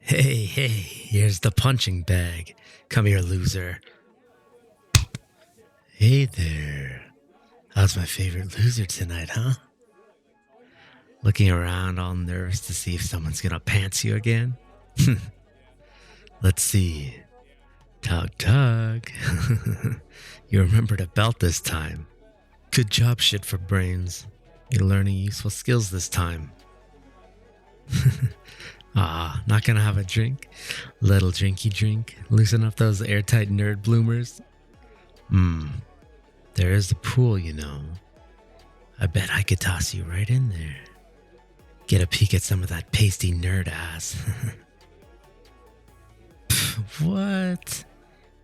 Hey, here's the punching bag. Come here, loser. Hey there. How's my favorite loser tonight, huh? Looking around all nervous to see if someone's gonna pants you again? Let's see. Tug. You remembered a belt this time. Good job, shit for brains. You're learning useful skills this time. Not gonna have a drink? Little drinky drink. Loosen up those airtight nerd bloomers. There is the pool, you know. I bet I could toss you right in there. Get a peek at some of that pasty nerd ass. What?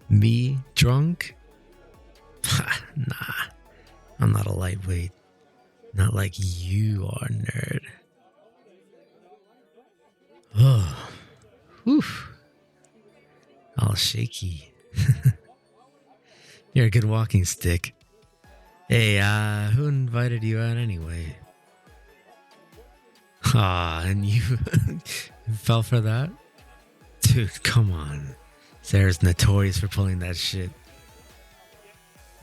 Me? Drunk? Nah, I'm not a lightweight. Not like you are, nerd. Oh, whew. All shaky. You're a good walking stick. Hey, who invited you out anyway? And you fell for that? Dude, come on. Sarah's notorious for pulling that shit.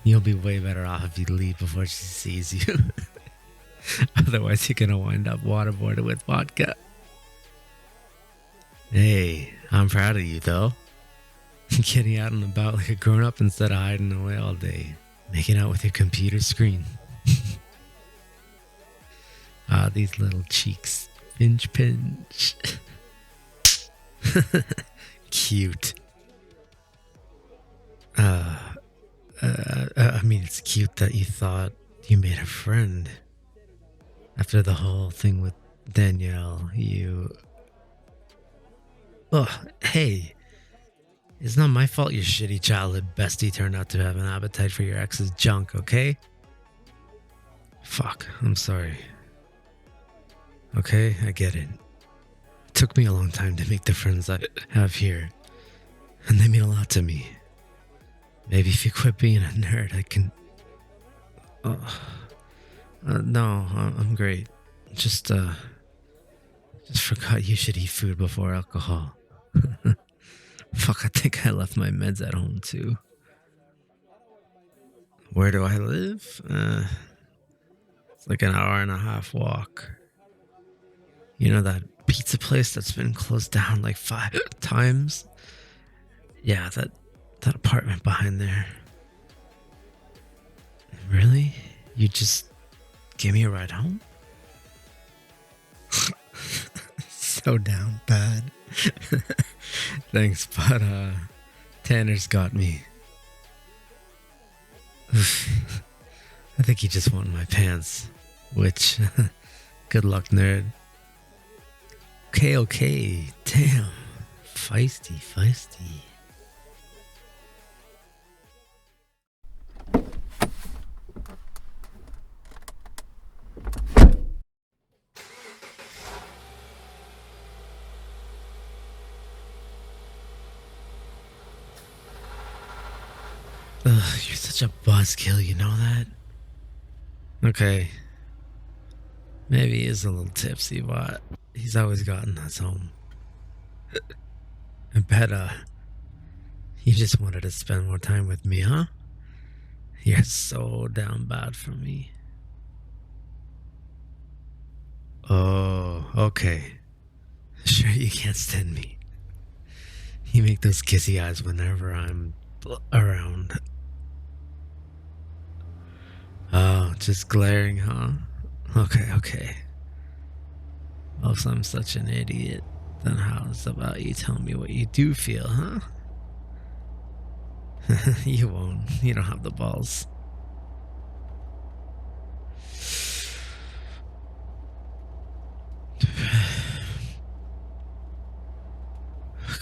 You'll be way better off if you leave before she sees you. Otherwise, you're gonna wind up waterboarded with vodka. Hey, I'm proud of you, though. Getting out and about like a grown-up instead of hiding away all day. Making out with your computer screen. These little cheeks. Pinch. Cute. I mean, it's cute that you thought you made a friend. After the whole thing with Danielle, hey. It's not my fault your shitty childhood bestie turned out to have an appetite for your ex's junk, okay? Fuck, I'm sorry. Okay, I get it. It took me a long time to make the friends I have here, and they mean a lot to me. Maybe if you quit being a nerd, I can... No, I'm great. Just forgot you should eat food before alcohol. Fuck, I think I left my meds at home too. Where do I live? It's like an hour and a half walk. You know that pizza place that's been closed down like 5 times? Yeah, that apartment behind there. Really? You just gave me a ride home? So down bad. Thanks, but Tanner's got me. I think he just wanted my pants. Which, good luck, nerd. Okay. Damn. Feisty. Ugh, you're such a buzzkill, you know that? Okay. Maybe he is a little tipsy, but he's always gotten us home. I bet, you just wanted to spend more time with me, huh? You're so down bad for me. Oh, okay. Sure you can't stand me. You make those kissy eyes whenever I'm around. Oh, just glaring, huh? Okay. Well, if I'm such an idiot, then how's about you tell me what you do feel, huh? You won't. You don't have the balls.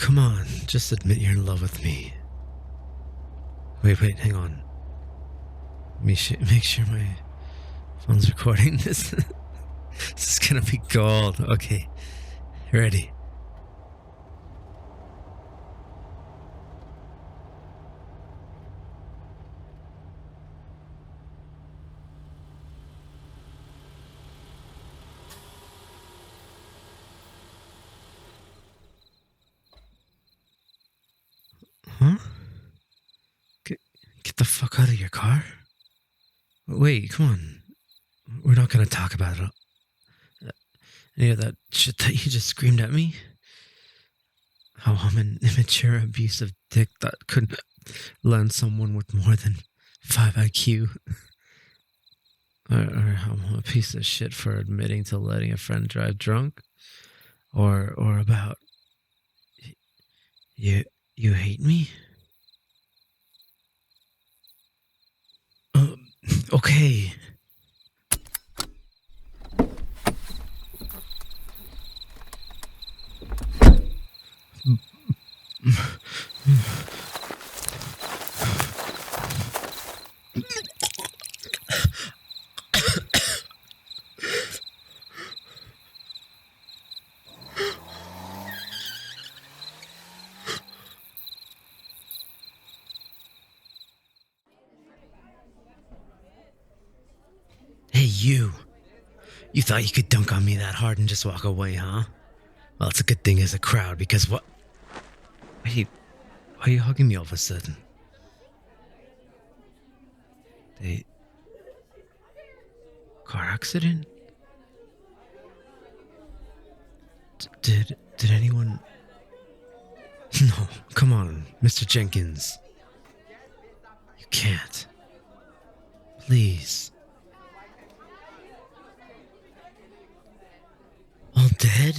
Come on, just admit you're in love with me. Wait, hang on. Let me make sure my phone's recording this. This is gonna be gold. Okay, ready. Huh? Get the fuck out of your car? Wait, come on. We're not gonna talk about it. Any of that shit that you just screamed at me? How I'm an immature, abusive dick that could land someone with more than 5 IQ. Or how I'm a piece of shit for admitting to letting a friend drive drunk? Or about you hate me? Okay. Hey, you. You thought you could dunk on me that hard and just walk away, huh? Well, it's a good thing as a crowd because what? Wait, why are you hugging me all of a sudden? Car accident? Did anyone? No, come on, Mr. Jenkins. You can't. Please. All dead?